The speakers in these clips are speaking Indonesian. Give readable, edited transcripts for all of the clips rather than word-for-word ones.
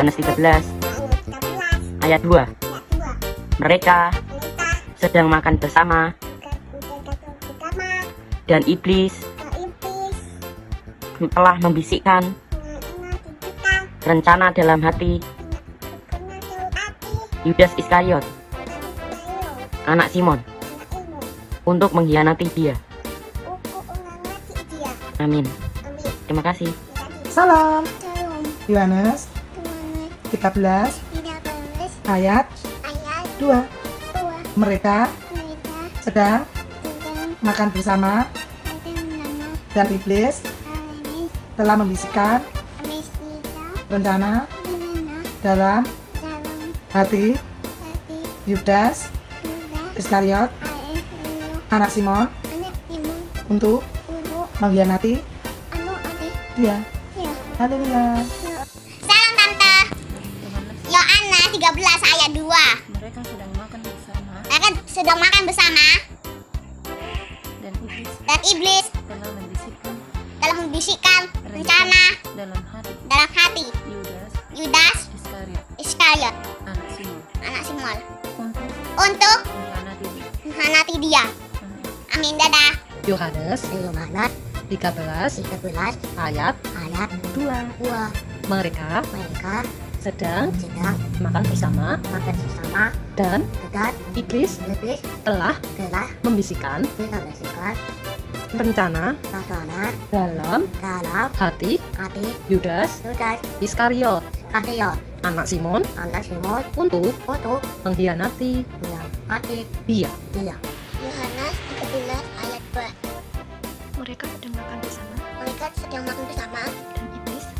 Yohanes 13 ayat 2. Mereka sedang makan bersama dan iblis telah membisikkan rencana dalam hati Yudas Iskariot, anak Simon, untuk mengkhianati dia. Amin. Terima kasih. Salam. Yohanes 13 ayat 2. Mereka sedang makan bersama dan iblis telah membisikkan rencana dalam hati Yudas Iskariot, anak Simon, untuk mengkhianati dia. Haleluya. Salam Tante. Yohanes 13 ayat 2. Mereka sedang makan bersama dan iblis telah membisikkan rencana dalam hati Yudas Iskariot, anak Simon, untuk mengkhianati dia. Amin. Dadah. Yohanes 13 ayat 2. Mereka sedang makan bersama dan iblis telah membisikkan rencana dalam hati Yudas Iskariot, anak Simon, untuk mengkhianati dia. Yohanes 13 ayat 2. Mereka sedang makan bersama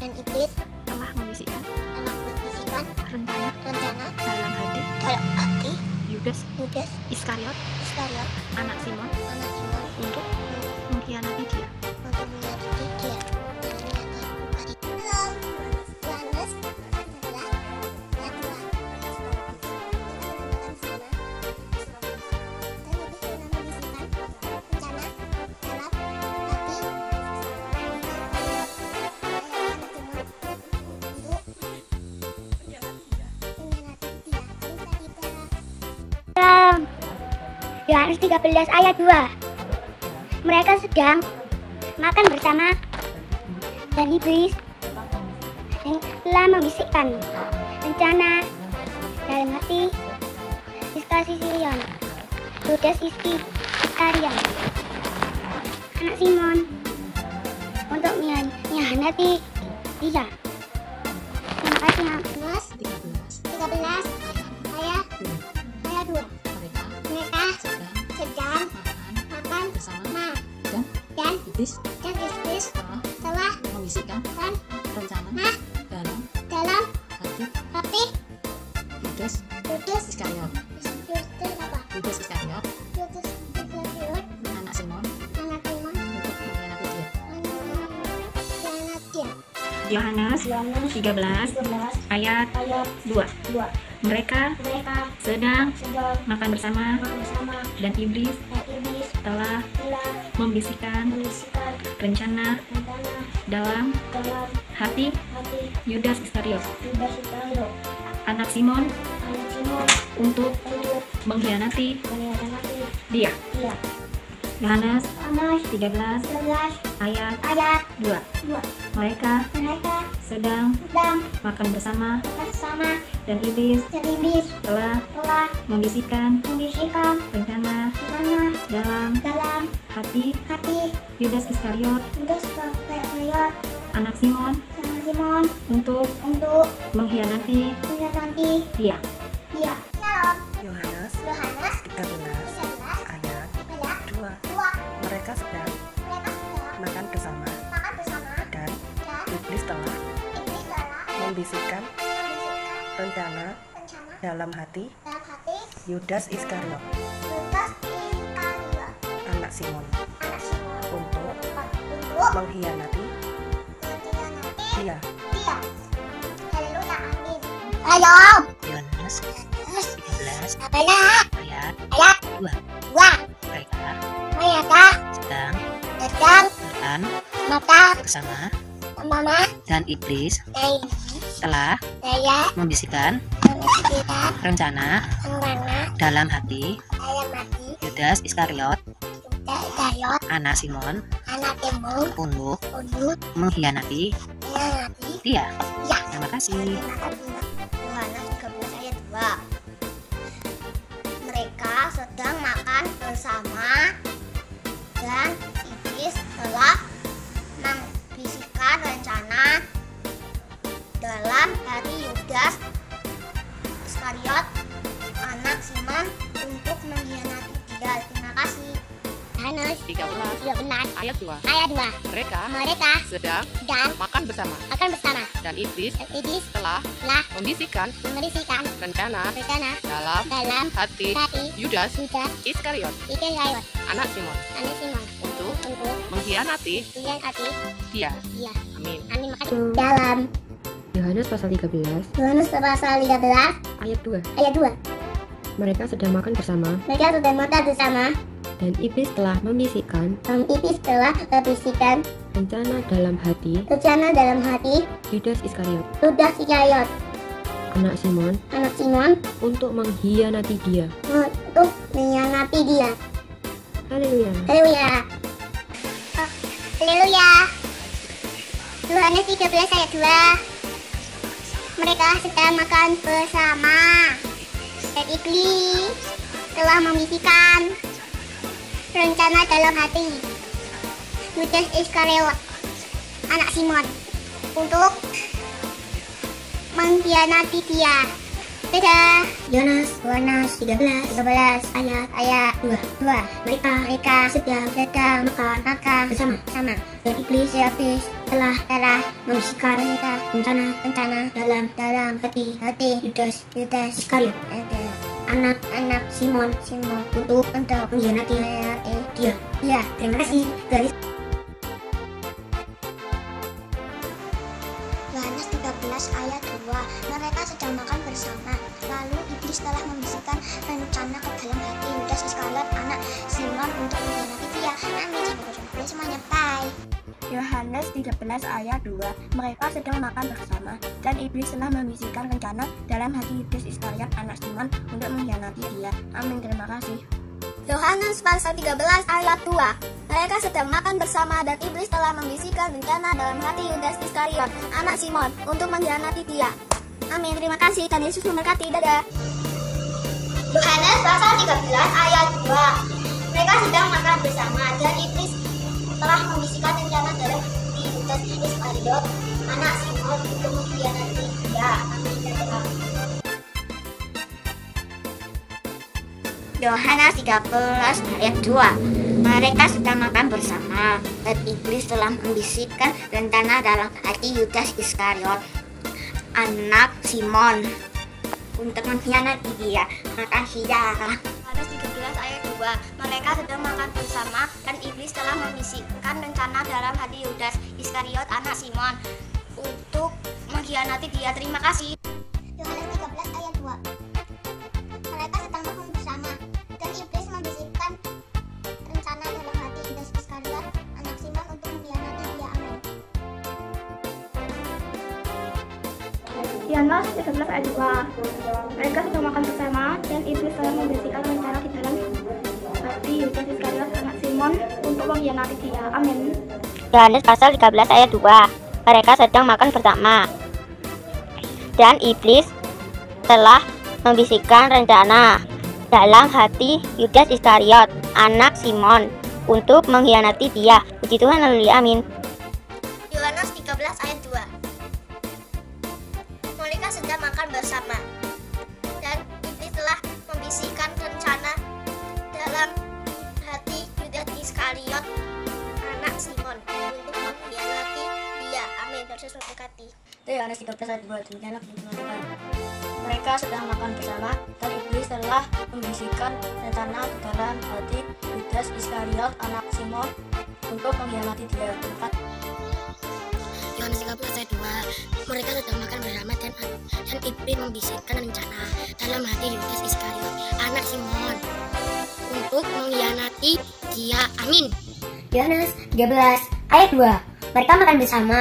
dan iblis telah membisikkan rencana dalam hati Yudas Yudas Iskariot, Iskariot, anak Simon, untuk mengkhianati dia. Yohanes 13 ayat 2. Yohanes 13 ayat 2. Mereka sedang makan bersama dan iblis telah membisikkan rencana dalam hati Yudas Iskariot, anak Simon, untuk mengkhianati dia. Terima kasih. Yohanes 13 ayat 2. Mereka sedang makan bersama dan iblis telah membisikkan rencana dalam hati Yudas Iskariot, anak Simon, untuk mengkhianati dia. Yohanes 13 ayat 2. Mereka sedang makan bersama dan iblis telah membisikkan rencana dalam hati Yudas Iskariot, anak Simon, untuk mengkhianati dia. Yohanes 13 ayat 2. Mereka sedang makan bersama dan iblis telah membisikkan rencana dalam hati Yudas Iskariot, anak Simon, untuk mengkhianati dia. Yohanes 13 ayat 2. Mereka sedang makan bersama dan iblis telah membisikkan rencana dalam hati Yudas Iskariot, anak Simon, untuk mengkhianati dia. Halo. Yohanes 13 ayat 2. Mereka sedang makan makan bersama mama dan iblis telah Saya membisikkan memikirkan rencana rencana dalam hati dalam hati Yudas Iskariot, Yudas Iskariot, anak Simon, anak Timon, untuk untuk mengkhianati mengkhianati dia. Ya. Terima kasih. Yohanes 13 ayat 2. Mereka sedang makan bersama dan iblis telah membisikkan rencana dalam hati Yudas Iskariot, anak Simon, untuk mengkhianati dia. Terima kasih. Yohanes 13 ayat 2. ayat 2. Mereka Sedang sedang makan bersama makan bersama dan iblis dan iblis telah telah membisikkan membisikkan rencana rencana dalam hati hati Yudas Yudas Iskariot, Iskariot, anak Simon, anak Simon, untuk untuk mengkhianati mengkhianati dia. dia. Amin. Amin. Makasih. Dalam Yohanes pasal 13 Yohanes pasal 13 ayat 2. ayat 2. Mereka sedang makan bersama Mereka sudah makan bersama dan iblis telah membisikkan dan iblis telah membisikkan rencana dalam hati rencana dalam hati Yudas Iskariot, Yudas Iskariot, anak Simon, anak Simon, untuk mengkhianati dia. untuk mengkhianati dia. Haleluya. Haleluya. Haleluya. Yohanes 13 ayat 2. Mereka sedang makan bersama dan iblis telah membisikkan rencana dalam hati Yudas Iskariot, anak Simon, untuk mengkhianati dia. Dadah. Yohanes 13 ayat 2. Mereka sedang makan bersama dan iblis telah membisikkan rencana dalam hati Yudas Iskariot, anak Simon, untuk mengkhianati dia. Ya, terima kasih guys. Yohanes 13 ayat 2. Mereka sedang makan bersama, lalu iblis telah membisikkan rencana ke dalam hati Yudas Iskariot, anak Simon, untuk mengkhianati dia. Amin. Semoga semuanya bye. Yohanes 13 ayat 2. Mereka sedang makan bersama dan iblis telah membisikkan rencana dalam hati Yudas Iskariot, anak Simon, untuk mengkhianati dia. Amin. Terima kasih. Yohanes pasal 13 ayat 2. Mereka sedang makan bersama dan iblis telah membisikkan rencana dalam hati Yudas Iskariot, anak Simon, untuk mengkhianati dia. Amin. Terima kasih. Tuhan Yesus memberkati. Dadah. Yohanes pasal 13 ayat 2. Mereka sedang makan bersama dan iblis telah membisikkan rencana dalam hati Yudas Iskariot, anak Simon, untuk mengkhianati dia. Amin. Dadah. Yohanes 13 ayat 2. Mereka sedang makan bersama dan iblis telah membisikkan rencana dalam hati Yudas Iskariot, anak Simon, untuk mengkhianati dia. Makasih ya. Yohanes 13 ayat 2. Mereka sedang makan bersama dan iblis telah membisikkan rencana dalam hati Yudas Iskariot, anak Simon, untuk mengkhianati dia. Terima kasih. Yohanes 13 ayat 2. Mereka sedang makan bersama dan iblis membisikkan rencana dalam hati Yudas Iskariot, anak Simon, untuk mengkhianati dia. Amin. Yohanes 13 ayat 2. Mereka sedang makan bersama dan iblis telah membisikkan rencana di dalam hati Yudas Iskariot, anak Simon, untuk mengkhianati dia. Amin. Yohanes pasal 13 ayat 2. Mereka sedang makan bersama dan iblis telah membisikkan rencana dalam hati Yudas Iskariot, anak Simon, untuk mengkhianati dia. Puji Tuhan, haleluya, amin. Yohanes 13 ayat 2. Mereka sedang makan bersama dan iblis telah membisikkan rencana dalam hati Yudas Iskariot, anak Simon, untuk mengkhianati dia. Amin. Yesus memberkati. Yohanes 13 ayat 2. Demikianlah firman Tuhan. Mereka sedang makan bersama dan iblis telah membisikkan rencana ke dalam hati Yudas Iskariot, anak Simon, untuk mengkhianati dia. Yohanes 13 ayat 2. Mereka sedang makan bersama dan iblis membisikkan rencana dalam hati Yudas Iskariot, anak Simon, untuk mengkhianati dia. Amin. Yohanes 13 ayat 2. Mereka makan bersama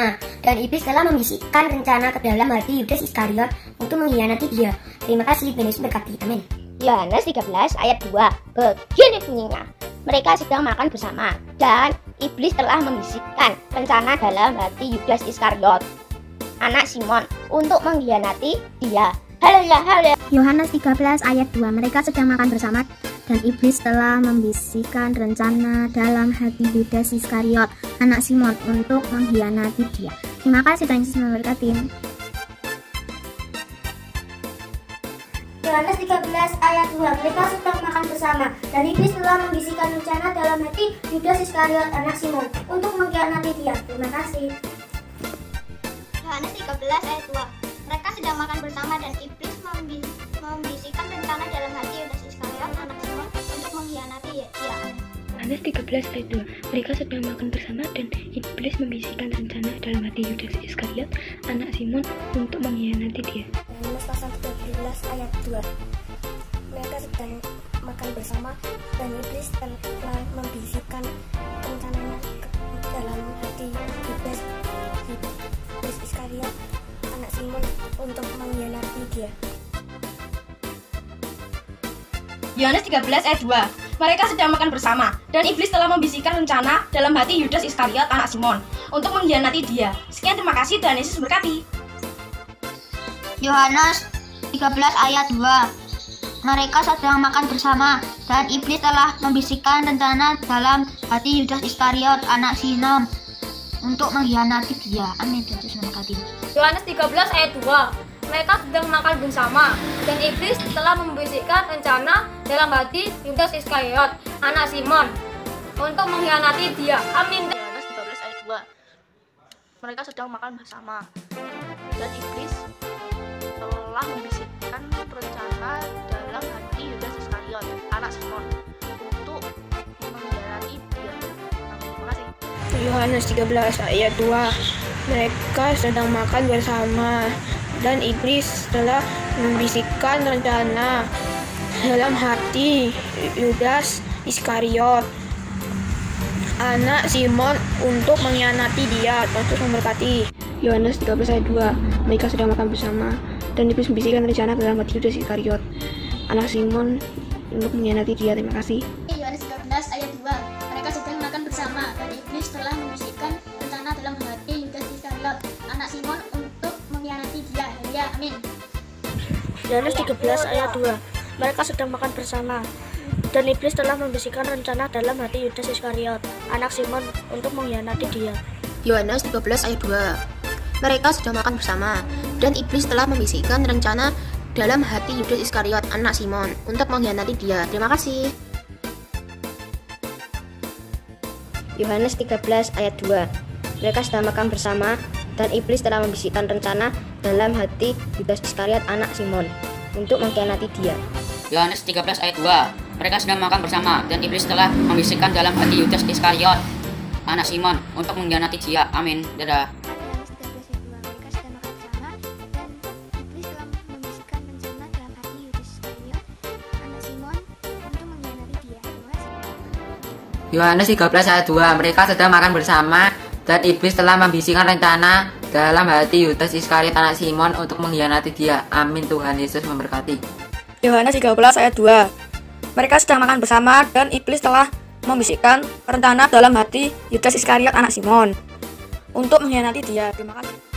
Dan iblis telah membisikkan rencana ke dalam hati Yudas Iskariot untuk mengkhianati dia. Terima kasih, Tuhan Yesus berkati. Amin. Yohanes 13 ayat 2. Begini bunyinya. Mereka sedang makan bersama dan iblis telah membisikkan rencana dalam hati Yudas Iskariot, anak Simon, untuk mengkhianati dia. Haleluya. Yohanes 13 ayat 2. Mereka sedang makan bersama dan iblis telah membisikkan rencana dalam hati Yudas Iskariot, anak Simon, untuk mengkhianati dia. Terima kasih, Tuhan Yesus memberkati. Yohanes 13 ayat 2. Mereka sedang makan bersama dan iblis telah membisikkan rencana dalam hati Yudas Iskariot, anak Simon, untuk mengkhianati dia. Terima kasih. Yohanes 13 ayat 2. Mereka sedang makan bersama dan iblis membisikkan rencana dalam hati Yudas Iskariot, anak Simon, untuk mengkhianati dia. Yohanes 13 ayat 2. Mereka sedang makan bersama dan iblis membisikkan rencana dalam hati Yudas Iskariot, anak Simon, untuk mengkhianati dia. Yohanes pasal 13 ayat 2. Mereka sedang makan bersama dan iblis telah membisikkan rencananya ke dalam hati Yudas Iskariot, anak Simon, untuk mengkhianati dia. Yohanes 13 ayat 2. Mereka sedang makan bersama dan iblis telah membisikkan rencana dalam hati Yudas Iskariot, anak Simon, untuk mengkhianati dia. Sekian, terima kasih, Tuhan Yesus berkati. Yohanes 13 ayat 2. Mereka sedang makan bersama dan iblis telah membisikkan rencana dalam hati Yudas Iskariot, anak Simon, untuk mengkhianati dia. Amin. Tuhan Yesus memberkati. Yohanes 13 ayat 2. Mereka sedang makan bersama dan iblis telah membisikkan rencana dalam hati Yudas Iskariot, anak Simon, untuk mengkhianati dia. Amin. Yohanes 13 ayat 2. Mereka sedang makan bersama dan iblis telah membisikkan rencana dalam hati Yudas Iskariot, anak Simon, untuk mengkhianati dia. Amin. Terima kasih. Yohanes 13 ayat 2. Mereka sedang makan bersama dan iblis telah membisikkan rencana dalam hati Yudas Iskariot, anak Simon, untuk mengkhianati dia. Tuhan Yesus memberkati. Yohanes 13 ayat 2. Mereka sedang makan bersama dan iblis membisikkan rencana dalam hati Yudas Iskariot, anak Simon, untuk mengkhianati dia. Terima kasih. Yohanes 13 ayat 2. Mereka sedang makan bersama dan iblis telah membisikkan rencana dalam hati Yudas Iskariot, anak Simon, untuk mengkhianati dia. Ya, amin. Yohanes 13 ayat 2. Mereka sedang makan bersama dan iblis telah membisikkan rencana dalam hati Yudas Iskariot, anak Simon, untuk mengkhianati dia. Yohanes 13 ayat 2. Mereka sedang makan bersama dan iblis telah membisikkan rencana dalam hati Yudas Iskariot, anak Simon, untuk mengkhianati dia. Terima kasih. Yohanes 13 ayat 2. Mereka sedang makan bersama dan iblis telah membisikkan rencana dalam hati Yudas Iskariot, anak Simon, untuk mengkhianati dia. Yohanes 13 ayat 2. Mereka sedang makan bersama dan iblis telah membisikkan dalam hati Yudas Iskariot, anak Simon, untuk mengkhianati dia. Amin. Dadah. Yohanes 13 ayat 2. Mereka sedang makan bersama dan iblis telah membisikkan rencana dalam hati Yudas Iskariot, anak Simon, untuk mengkhianati dia. Amin. Tuhan Yesus memberkati. Yohanes 13 ayat 2. Mereka sedang makan bersama dan iblis telah membisikkan rencana dalam hati Yudas Iskariot, anak Simon, untuk mengkhianati dia. Terima kasih.